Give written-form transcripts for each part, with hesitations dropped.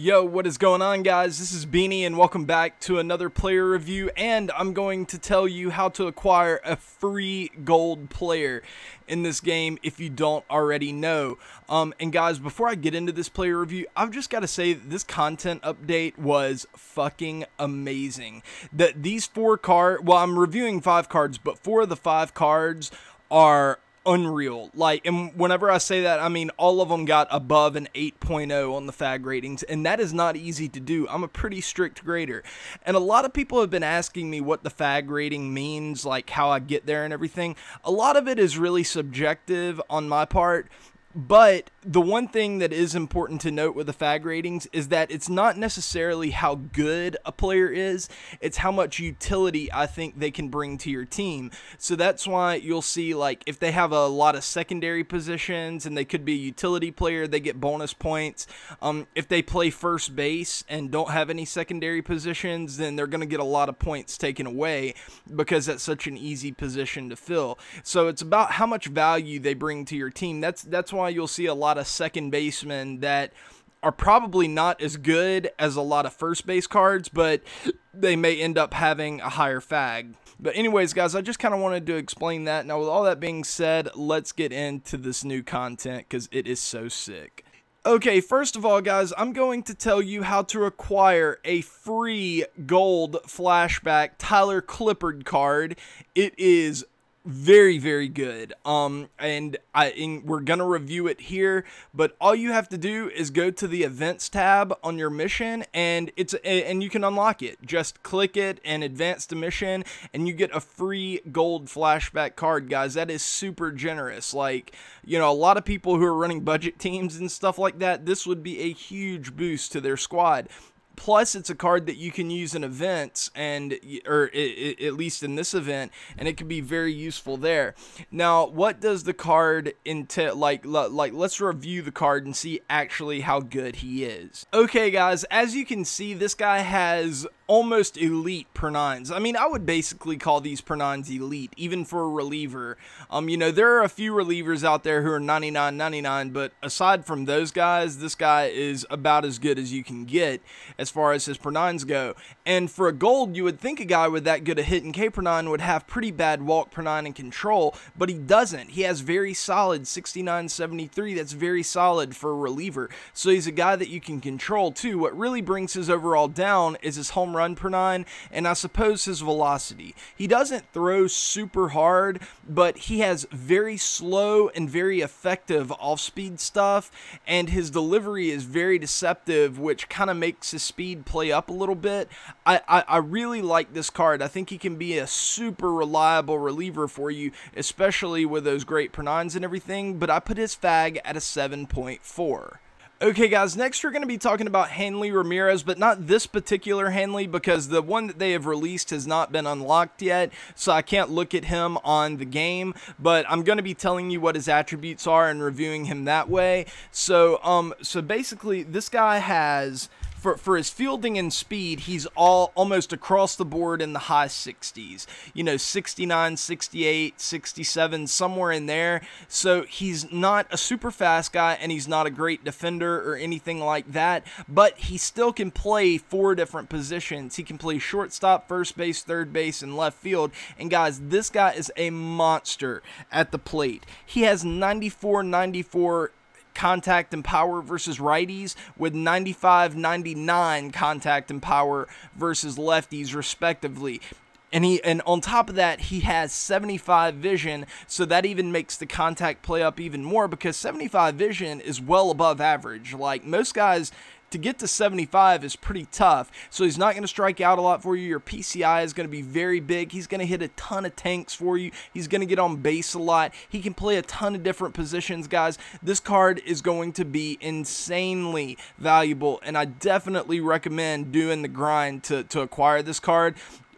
Yo, what is going on, guys? This is Beanie and welcome back to another player review, and I'm going to tell you how to acquire a free gold player in this game if you don't already know. And guys, before I get into this player review, I've just got to say that this content update was fucking amazing. These 4 cards, well, I'm reviewing 5 cards, but 4 of the 5 cards are unreal. Like, and whenever I say that, I mean all of them got above an 8.0 on the FAG ratings, and that is not easy to do. I'm a pretty strict grader, and a lot of people have been asking me what the FAG rating means, like how I get there and everything. A lot of it is really subjective on my part, but the one thing that is important to note with the FAG ratings is that it's not necessarily how good a player is, it's how much utility I think they can bring to your team. So that's why you'll see, like, if they have a lot of secondary positions and they could be a utility player, they get bonus points. If they play first base and don't have any secondary positions, then they're going to get a lot of points taken away because that's such an easy position to fill. So it's about how much value they bring to your team. That's why you'll see a lot of second basemen that are probably not as good as a lot of first base cards, but they may end up having a higher FAG. But anyways, guys, I just kind of wanted to explain that. Now, with all that being said, let's get into this new content because it is so sick. Okay, first of all, guys, I'm going to tell you how to acquire a free gold flashback Tyler Clippard card. It is very, very good. And we're gonna review it here, but all you have to do is go to the events tab on your mission, and you can unlock it. Just click it and advance the mission, and you get a free gold flashback card, guys. That is super generous. Like, you know, a lot of people who are running budget teams and stuff like that, this would be a huge boost to their squad. Plus, it's a card that you can use in events, or at least in this event, and it can be very useful there. Now, what does the card entail? Like, let's review the card and see actually how good he is. Okay, guys, as you can see, this guy has almost elite per 9s. I mean, I would basically call these per 9s elite, even for a reliever. You know, there are a few relievers out there who are 99.99, but aside from those guys, this guy is about as good as you can get as far as his per 9s go. And for a gold, you would think a guy with that good a hit and K per 9 would have pretty bad walk per 9 and control, but he doesn't. He has very solid 69.73. That's very solid for a reliever. So he's a guy that you can control too. What really brings his overall down is his home run per 9, and I suppose his velocity. He doesn't throw super hard, but he has very slow and very effective off-speed stuff, and his delivery is very deceptive, which kind of makes his speed play up a little bit. I really like this card. I think he can be a super reliable reliever for you, especially with those great per 9s and everything, but I put his FAG at a 7.4. Okay, guys, next we're going to be talking about Hanley Ramirez, but not this particular Hanley because the one that they have released has not been unlocked yet, so I can't look at him on the game, but I'm going to be telling you what his attributes are and reviewing him that way. So basically, this guy has, for his fielding and speed, he's almost across the board in the high 60s. You know, 69, 68, 67, somewhere in there. So he's not a super fast guy, and he's not a great defender or anything like that, but he still can play 4 different positions. He can play shortstop, first base, third base, and left field. And guys, this guy is a monster at the plate. He has 94 contact and power versus righties, with 95-99 contact and power versus lefties respectively. And on top of that, he has 75 vision, so that even makes the contact play up even more, because 75 vision is well above average. Like, most guys, to get to 75 is pretty tough, so he's not going to strike out a lot for you. Your PCI is going to be very big. He's going to hit a ton of tanks for you. He's going to get on base a lot. He can play a ton of different positions, guys. This card is going to be insanely valuable, and I definitely recommend doing the grind to acquire this card.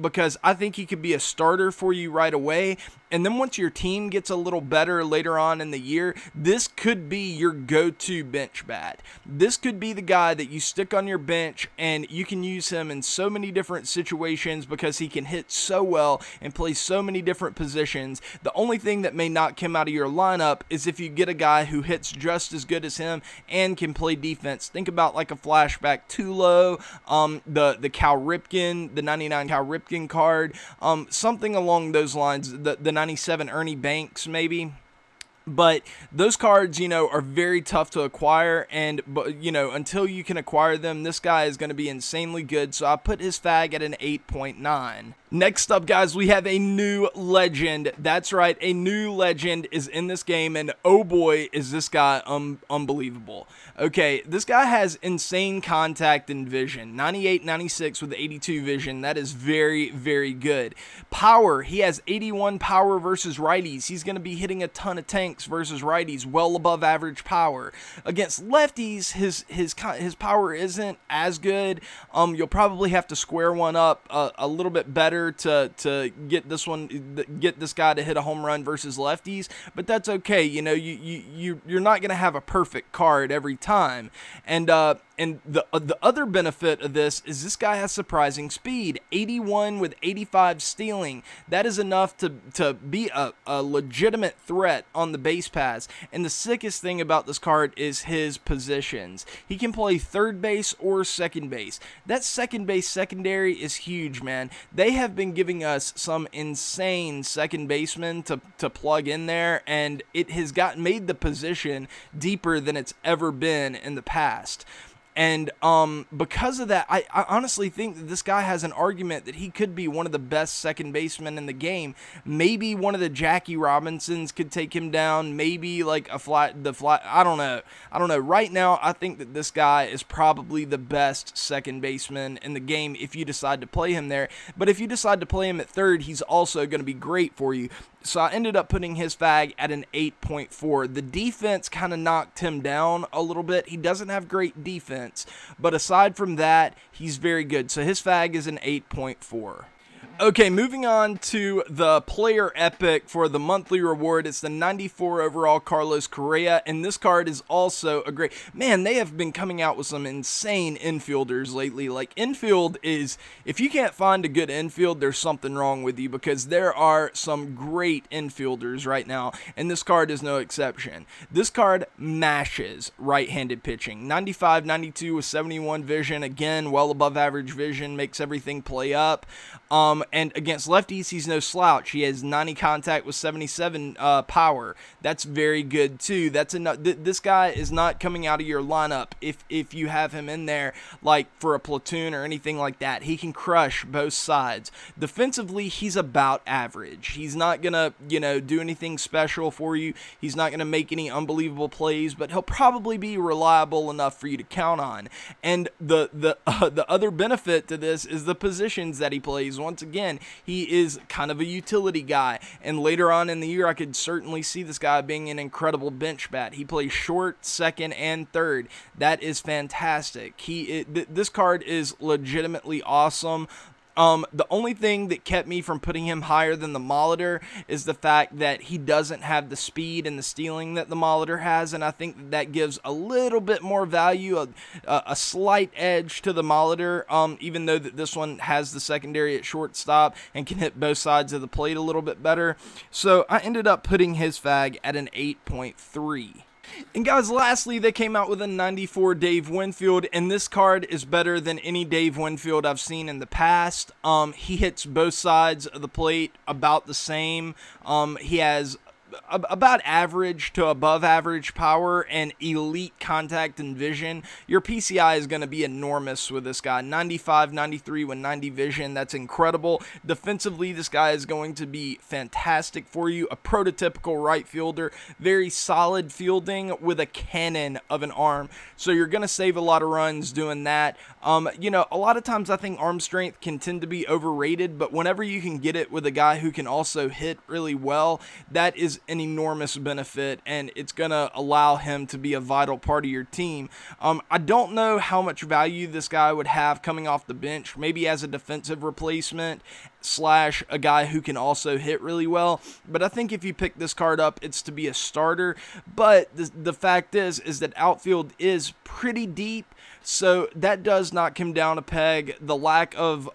because I think he could be a starter for you right away. And then once your team gets a little better later on in the year, this could be your go-to bench bat. This could be the guy that you stick on your bench, and you can use him in so many different situations because he can hit so well and play so many different positions. The only thing that may knock him out of your lineup is if you get a guy who hits just as good as him and can play defense. Think about like a flashback Tulo, the Cal Ripken, the 99 Cal Ripken card, something along those lines, the 97 Ernie Banks maybe. But those cards, you know, are very tough to acquire, and, you know, until you can acquire them, this guy is going to be insanely good, so I put his FAG at an 8.9. Next up, guys, we have a new legend. That's right, a new legend is in this game, and oh boy, is this guy unbelievable. Okay, this guy has insane contact and vision. 98, 96 with 82 vision. That is very, very good. Power, he has 81 power versus righties. He's going to be hitting a ton of tanks versus righties, well above average power. Against lefties, his power isn't as good. You'll probably have to square one up a little bit better to get this guy to hit a home run versus lefties, but that's okay. You know, you're not going to have a perfect card every time. And the other benefit of this is this guy has surprising speed, 81 with 85 stealing. That is enough to be a legitimate threat on the base pass. And the sickest thing about this card is his positions. He can play third base or second base. That second base secondary is huge, man. They have been giving us some insane second basemen to plug in there, and it has made the position deeper than it's ever been in the past. And because of that, I honestly think that this guy has an argument that he could be one of the best second basemen in the game. Maybe one of the Jackie Robinsons could take him down. Maybe like I don't know. Right now, I think that this guy is probably the best second baseman in the game if you decide to play him there. But if you decide to play him at third, he's also going to be great for you. So I ended up putting his FAG at an 8.4. The defense kind of knocked him down a little bit. He doesn't have great defense, but aside from that, he's very good. So his FAG is an 8.4. Okay, moving on to the player epic for the monthly reward. It's the 94 overall Carlos Correa, and this card is also a great... Man, they have been coming out with some insane infielders lately. Like, infield is... If you can't find a good infield, there's something wrong with you, because there are some great infielders right now, and this card is no exception. This card mashes right-handed pitching. 95, 92 with 71 vision. Again, well above average vision, makes everything play up. And against lefties, he's no slouch. He has 90 contact with 77 power. That's very good too. That's enough. This guy is not coming out of your lineup if you have him in there like for a platoon or anything like that. He can crush both sides. Defensively, he's about average. He's not gonna, you know, do anything special for you. He's not gonna make any unbelievable plays, but he'll probably be reliable enough for you to count on. And the other benefit to this is the positions that he plays. Once again, he is kind of a utility guy, and later on in the year, I could certainly see this guy being an incredible bench bat. He plays short, second, and third. That is fantastic. This card is legitimately awesome. The only thing that kept me from putting him higher than the Molitor is the fact that he doesn't have the speed and the stealing that the Molitor has, and I think that gives a little bit more value, a slight edge to the Molitor, even though that this one has the secondary at shortstop and can hit both sides of the plate a little bit better. So I ended up putting his FAG at an 8.3. And guys, lastly, they came out with a 94 Dave Winfield, and this card is better than any Dave Winfield I've seen in the past. He hits both sides of the plate about the same. He has about average to above average power and elite contact and vision. Your PCI is going to be enormous with this guy. 95, 93 with 90 vision. That's incredible. Defensively, this guy is going to be fantastic for you. A prototypical right fielder. Very solid fielding with a cannon of an arm. So you're going to save a lot of runs doing that. You know, a lot of times I think arm strength can tend to be overrated, but whenever you can get it with a guy who can also hit really well, that is is an enormous benefit, and it's going to allow him to be a vital part of your team. I don't know how much value this guy would have coming off the bench, maybe as a defensive replacement slash a guy who can also hit really well, but I think if you pick this card up, it's to be a starter. But the fact is that outfield is pretty deep, so that does knock him down a peg. The lack of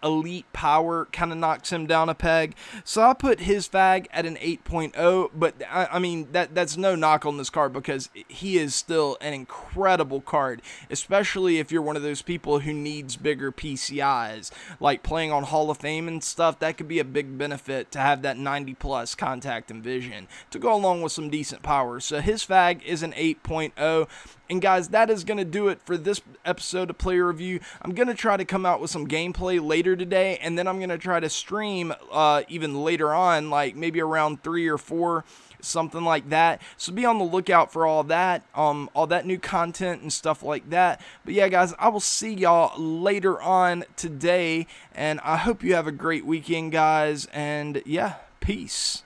elite power kind of knocks him down a peg, so I put his fag at an 8.0, but I mean that's no knock on this card, because he is still an incredible card, especially if you're one of those people who needs bigger PCIs, like playing on Hall of Fame and stuff. That could be a big benefit to have that 90 plus contact and vision to go along with some decent power. So his fag is an 8.0. And guys, that is going to do it for this episode of Player Review. I'm going to try to come out with some gameplay later today, and then I'm going to try to stream even later on, like maybe around 3 or 4, something like that. So be on the lookout for all that new content and stuff like that. But yeah, guys, I will see y'all later on today, and I hope you have a great weekend, guys, and yeah, peace.